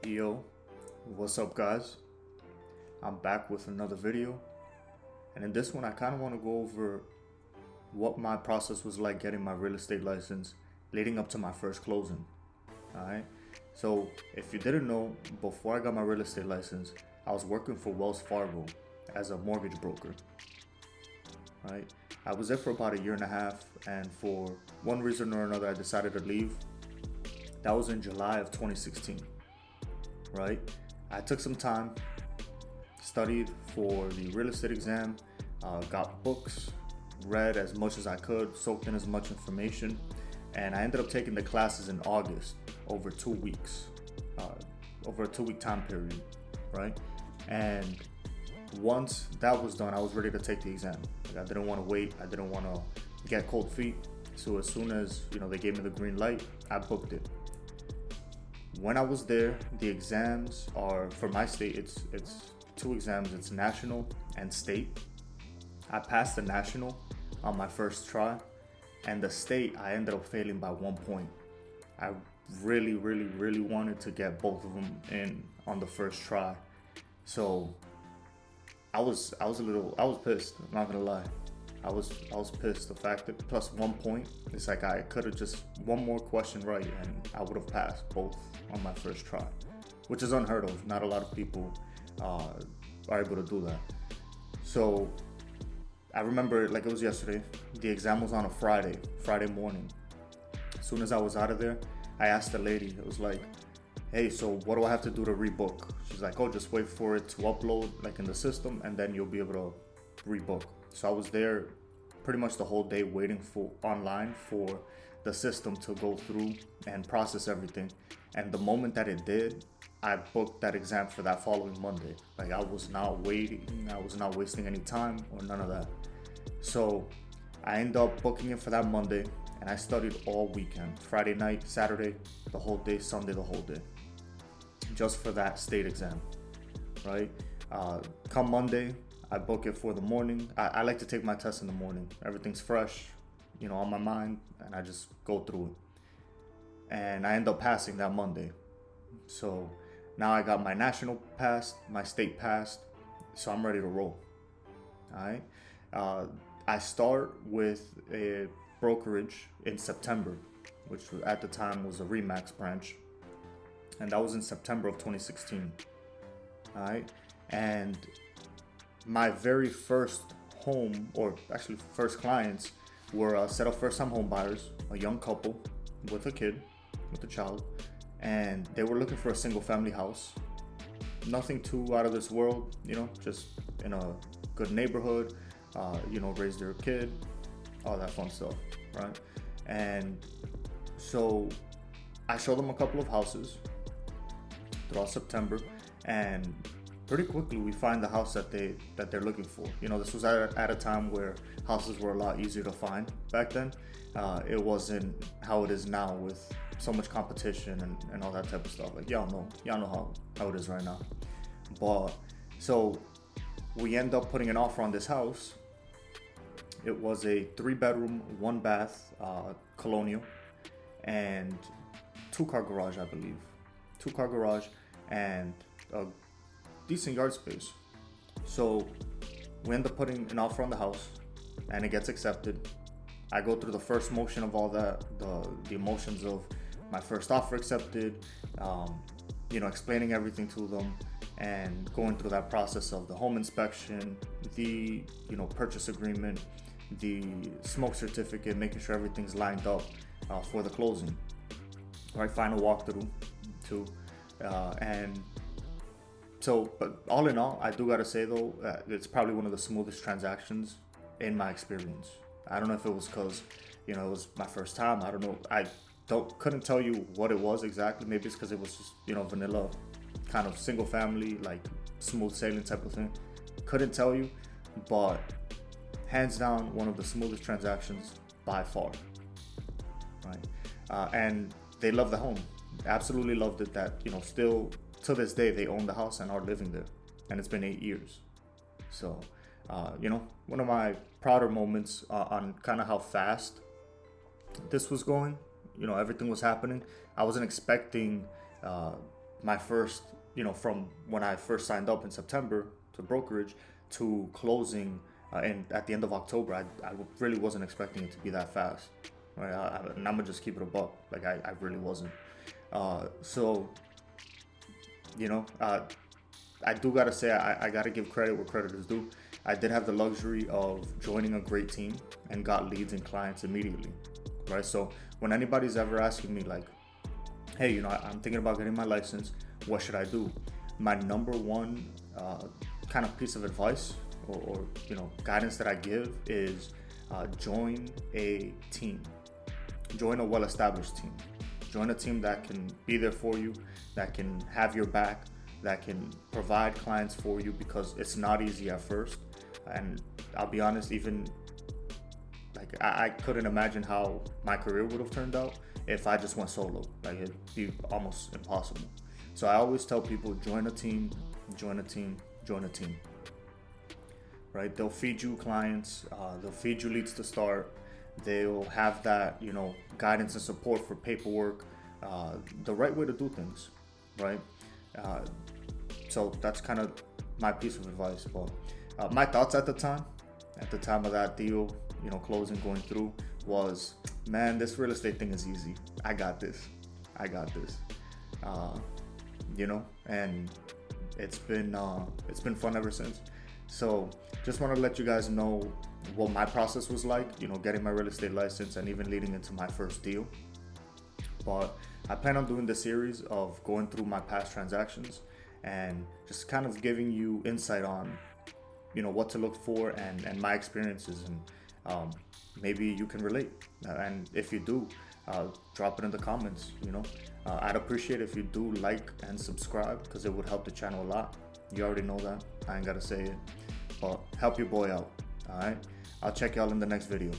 Yo, what's up guys? I'm back with another video, and in this one I kind of want to go over what my process was like getting my real estate license leading up to my first closing. Alright, so if you didn't know, before I got my real estate license, I was working for Wells Fargo as a mortgage broker. Right, I was there for about a year and a half, and for one reason or another I decided to leave. That was in July of 2016. Right, I took some time, studied for the real estate exam, got books, read as much as I could, soaked in as much information, and I ended up taking the classes in August over 2 weeks, over a 2 week time period, right? And once that was done, I was ready to take the exam. Like, I didn't want to wait. I didn't want to get cold feet. So as soon as they gave me the green light, I booked it. When I was there, the exams are for my state. It's two exams. It's national and state. I passed the national on my first try, and the state I ended up failing by 1 point. I really wanted to get both of them in on the first try, so I was pissed. I'm not gonna lie. I was pissed. The fact that plus 1 point, it's like I could have just one more question right and I would have passed both on my first try, which is unheard of. Not a lot of people are able to do that. So I remember it like it was yesterday. The exam was on a Friday morning. As soon as I was out of there, I asked the lady, it was like, hey, so what do I have to do to rebook? She's like, oh, just wait for it to upload like in the system and then you'll be able to rebook. So I was there pretty much the whole day waiting for online for the system to go through and process everything. And the moment that it did, I booked that exam for that following Monday. Like, I was not waiting, I was not wasting any time or none of that. So I ended up booking it for that Monday, and I studied all weekend, Friday night, Saturday, the whole day, Sunday, the whole day, just for that state exam, right? Come Monday, I book it for the morning. I like to take my test in the morning. Everything's fresh, on my mind, and I just go through it. And I end up passing that Monday. So now I got my national passed, my state passed, so I'm ready to roll. All right. I start with a brokerage in September, which at the time was a Remax branch, and that was in September of 2016. All right. And my very first home, or actually first clients, were a set of first-time home buyers, a young couple with a kid, with a child, and they were looking for a single-family house. Nothing too out of this world, just in a good neighborhood, raise their kid, all that fun stuff, right? And so I showed them a couple of houses throughout September, and pretty quickly we find the house that they're looking for. This was at a time where houses were a lot easier to find back then. It wasn't how it is now with so much competition and all that type of stuff. Like y'all know how it is right now. But so we end up putting an offer on this house. It was a 3-bedroom, 1-bath, colonial, and 2-car garage, I believe. 2-car garage and a decent yard space. So we end up putting an offer on the house, and it gets accepted. I go through the first motion of all that, the emotions of my first offer accepted, explaining everything to them, and going through that process of the home inspection, the purchase agreement, the smoke certificate, making sure everything's lined up for the closing. Right, final walkthrough too, and so, but all in all, I do gotta say though, it's probably one of the smoothest transactions in my experience. I don't know if it was because, it was my first time. I don't know. Couldn't tell you what it was exactly. Maybe it's because it was just, vanilla, kind of single family, like smooth sailing type of thing. Couldn't tell you, but hands down, one of the smoothest transactions by far. Right, and they love the home. Absolutely loved it. That still to this day they own the house and are living there, and it's been 8 years. So one of my prouder moments on kind of how fast this was going. Everything was happening. I wasn't expecting my first, from when I first signed up in September to brokerage to closing and at the end of October, I really wasn't expecting it to be that fast. Right? And I'm gonna just keep it a buck. Like I really wasn't. So, I do gotta say I gotta give credit where credit is due. I did have the luxury of joining a great team and got leads and clients immediately, right? So when anybody's ever asking me like, hey, I'm thinking about getting my license, what should I do? My number one kind of piece of advice or guidance that I give is join a team. Join a well-established team. Join a team that can be there for you, that can have your back, that can provide clients for you, because it's not easy at first. And I'll be honest, even like I couldn't imagine how my career would have turned out if I just went solo. Like it'd be almost impossible. So I always tell people, join a team, join a team, join a team. Right? They'll feed you clients, they'll feed you leads to start, they'll have that, guidance and support for paperwork, the right way to do things, right? So that's kind of my piece of advice. But my thoughts at the time of that deal, closing, going through, was, man, this real estate thing is easy. I got this. And it's been fun ever since. So just want to let you guys know what my process was like, getting my real estate license and even leading into my first deal. But I plan on doing the series of going through my past transactions and just kind of giving you insight on, what to look for and my experiences, and maybe you can relate. And if you do, drop it in the comments. I'd appreciate if you do like and subscribe, because it would help the channel a lot. You already know that. I ain't gotta say it, but help your boy out. All right. I'll check y'all in the next video.